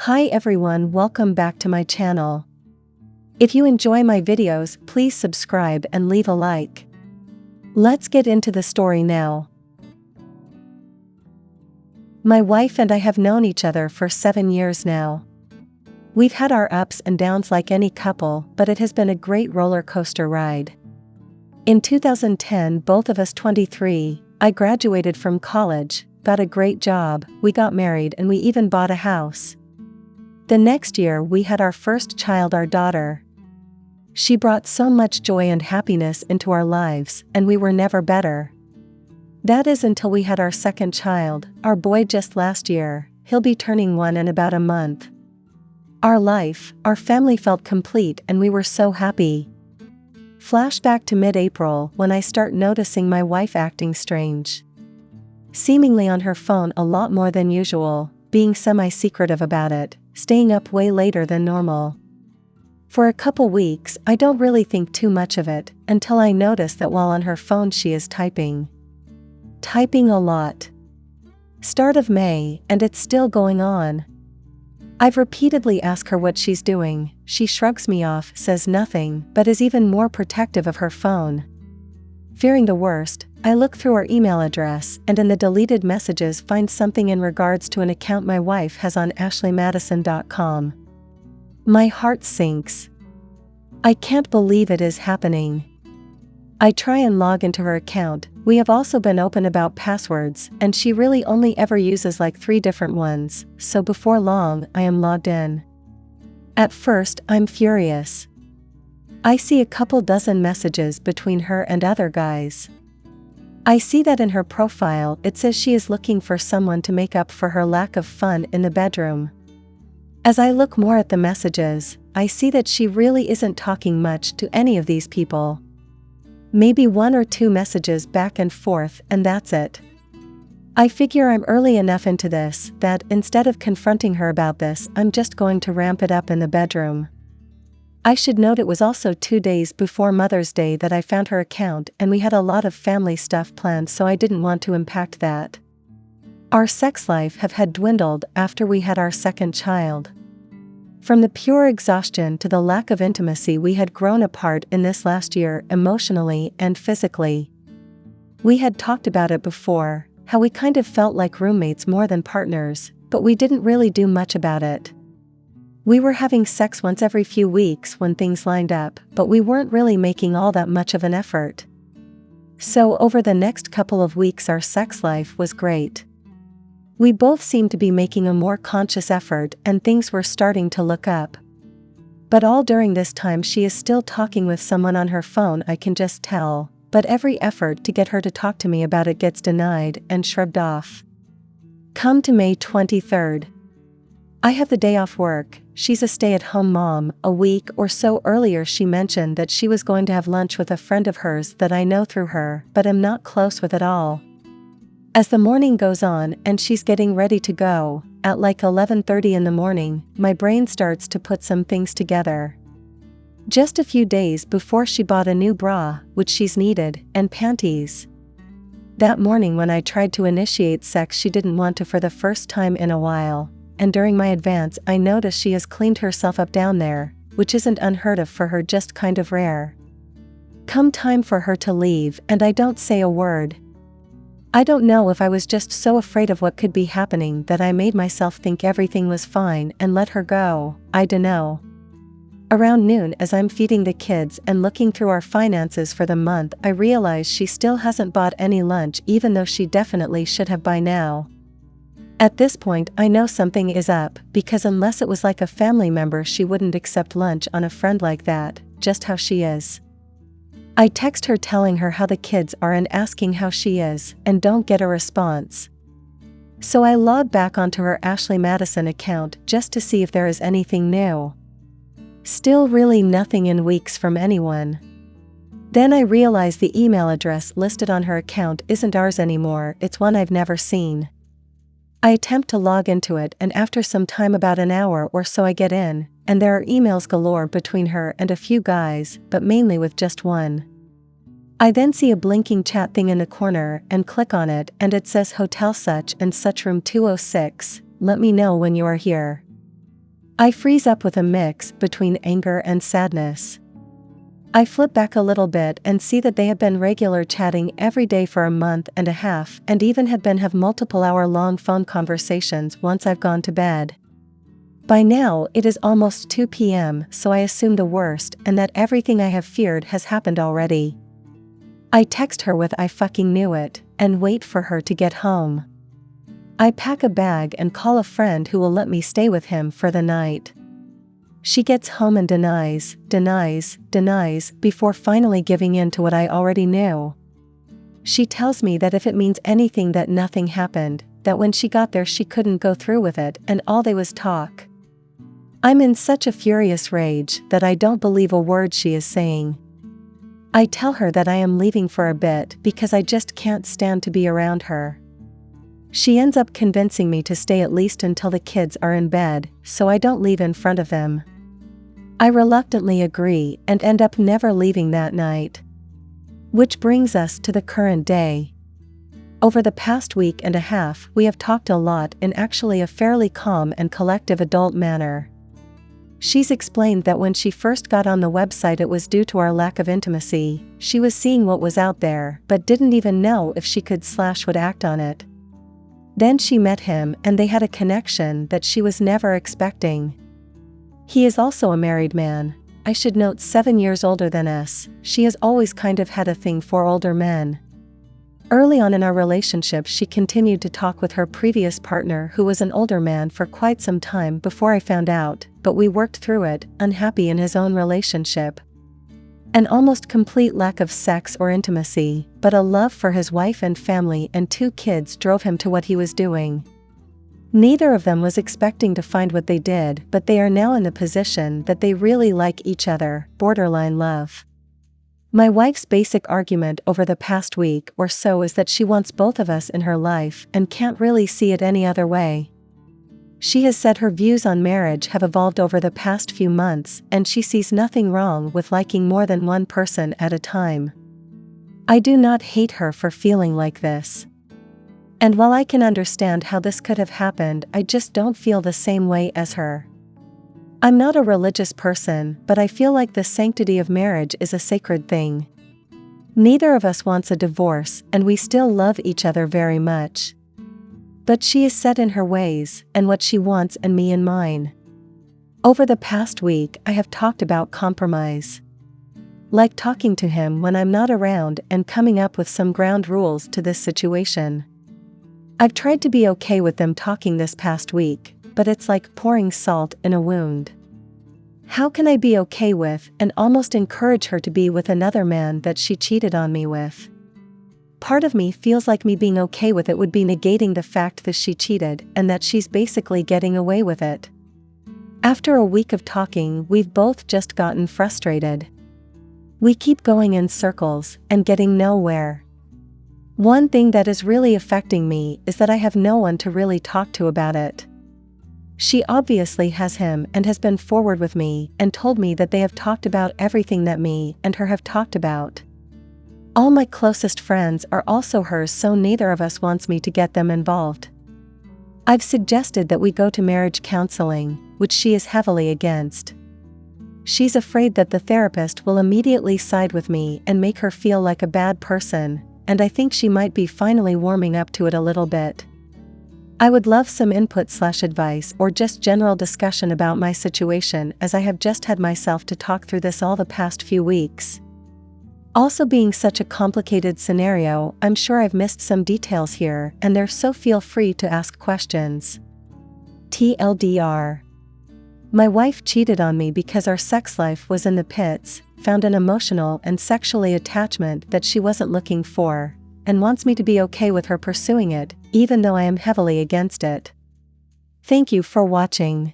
Hi everyone, welcome back to my channel. If you enjoy my videos, please subscribe and leave a like. Let's get into the story now. My wife and I have known each other for 7 years now. We've had our ups and downs like any couple, but it has been a great roller coaster ride. In 2010, both of us 23, I graduated from college, got a great job, we got married, and we even bought a house. The next year we had our first child, our daughter. She brought so much joy and happiness into our lives, and we were never better. That is until we had our second child, our boy, just last year. He'll be turning 1 in about a month. Our life, our family felt complete, and we were so happy. Flashback to mid-April, when I start noticing my wife acting strange. Seemingly on her phone a lot more than usual, being semi-secretive about it, staying up way later than normal. For a couple weeks, I don't really think too much of it, until I notice that while on her phone she is typing. Typing a lot. Start of May, and it's still going on. I've repeatedly asked her what she's doing. She shrugs me off, says nothing, but is even more protective of her phone. Fearing the worst, I look through her email address and in the deleted messages find something in regards to an account my wife has on ashleymadison.com. My heart sinks. I can't believe it is happening. I try and log into her account. We have also been open about passwords, and she really only ever uses like 3 different ones, so before long I am logged in. At first, I'm furious. I see a couple dozen messages between her and other guys. I see that in her profile it says she is looking for someone to make up for her lack of fun in the bedroom. As I look more at the messages, I see that she really isn't talking much to any of these people. Maybe 1 or 2 messages back and forth, and that's it. I figure I'm early enough into this that instead of confronting her about this, I'm just going to ramp it up in the bedroom. I should note it was also 2 days before Mother's Day that I found her account, and we had a lot of family stuff planned, so I didn't want to impact that. Our sex life had dwindled after we had our second child. From the pure exhaustion to the lack of intimacy, we had grown apart in this last year, emotionally and physically. We had talked about it before, how we kind of felt like roommates more than partners, but we didn't really do much about it. We were having sex once every few weeks when things lined up, but we weren't really making all that much of an effort. So over the next couple of weeks our sex life was great. We both seemed to be making a more conscious effort, and things were starting to look up. But all during this time she is still talking with someone on her phone, I can just tell, but every effort to get her to talk to me about it gets denied and shrugged off. Come to May 23rd. I have the day off work. She's a stay-at-home mom. A week or so earlier she mentioned that she was going to have lunch with a friend of hers that I know through her, but am not close with at all. As the morning goes on and she's getting ready to go, at like 11:30 in the morning, my brain starts to put some things together. Just a few days before she bought a new bra, which she's needed, and panties. That morning when I tried to initiate sex she didn't want to for the first time in a while, and during my advance I notice she has cleaned herself up down there, which isn't unheard of for her, just kind of rare. Come time for her to leave and I don't say a word. I don't know if I was just so afraid of what could be happening that I made myself think everything was fine and let her go, I dunno. Around noon, as I'm feeding the kids and looking through our finances for the month, I realize she still hasn't bought any lunch, even though she definitely should have by now. At this point I know something is up, because unless it was like a family member she wouldn't accept lunch on a friend like that, just how she is. I text her telling her how the kids are and asking how she is, and don't get a response. So I log back onto her Ashley Madison account just to see if there is anything new. Still really nothing in weeks from anyone. Then I realize the email address listed on her account isn't ours anymore, it's one I've never seen. I attempt to log into it, and after some time, about an hour or so, I get in, and there are emails galore between her and a few guys, but mainly with just one. I then see a blinking chat thing in the corner and click on it, and it says Hotel such and such room 206, let me know when you are here. I freeze up with a mix between anger and sadness. I flip back a little bit and see that they have been regular chatting every day for a month and a half and even have multiple hour-long phone conversations once I've gone to bed. By now it is almost 2 p.m., so I assume the worst and that everything I have feared has happened already. I text her with "I fucking knew it" and wait for her to get home. I pack a bag and call a friend who will let me stay with him for the night. She gets home and denies before finally giving in to what I already knew. She tells me that if it means anything that nothing happened, that when she got there she couldn't go through with it and all they was talk. I'm in such a furious rage that I don't believe a word she is saying. I tell her that I am leaving for a bit because I just can't stand to be around her. She ends up convincing me to stay at least until the kids are in bed, so I don't leave in front of them. I reluctantly agree and end up never leaving that night. Which brings us to the current day. Over the past week and a half, we have talked a lot in actually a fairly calm and collective adult manner. She's explained that when she first got on the website it was due to our lack of intimacy. She was seeing what was out there but didn't even know if she could/would act on it. Then she met him and they had a connection that she was never expecting. He is also a married man. I should note 7 years older than us. She has always kind of had a thing for older men. Early on in our relationship she continued to talk with her previous partner who was an older man for quite some time before I found out, but we worked through it, unhappy in his own relationship. An almost complete lack of sex or intimacy, but a love for his wife and family and 2 kids drove him to what he was doing. Neither of them was expecting to find what they did, but they are now in the position that they really like each other, borderline love. My wife's basic argument over the past week or so is that she wants both of us in her life and can't really see it any other way. She has said her views on marriage have evolved over the past few months and she sees nothing wrong with liking more than one person at a time. I do not hate her for feeling like this. And while I can understand how this could have happened, I just don't feel the same way as her. I'm not a religious person, but I feel like the sanctity of marriage is a sacred thing. Neither of us wants a divorce, and we still love each other very much. But she is set in her ways, and what she wants and me in mine. Over the past week, I have talked about compromise. Like talking to him when I'm not around and coming up with some ground rules to this situation. I've tried to be okay with them talking this past week, but it's like pouring salt in a wound. How can I be okay with and almost encourage her to be with another man that she cheated on me with? Part of me feels like me being okay with it would be negating the fact that she cheated and that she's basically getting away with it. After a week of talking, we've both just gotten frustrated. We keep going in circles and getting nowhere. One thing that is really affecting me is that I have no one to really talk to about it. She obviously has him and has been forward with me and told me that they have talked about everything that me and her have talked about. All my closest friends are also hers, so neither of us wants me to get them involved. I've suggested that we go to marriage counseling, which she is heavily against. She's afraid that the therapist will immediately side with me and make her feel like a bad person, and I think she might be finally warming up to it a little bit. I would love some input/advice or just general discussion about my situation, as I have just had myself to talk through this all the past few weeks. Also, being such a complicated scenario, I'm sure I've missed some details here, and so feel free to ask questions. TLDR. My wife cheated on me because our sex life was in the pits, found an emotional and sexually attachment that she wasn't looking for, and wants me to be okay with her pursuing it, even though I am heavily against it. Thank you for watching.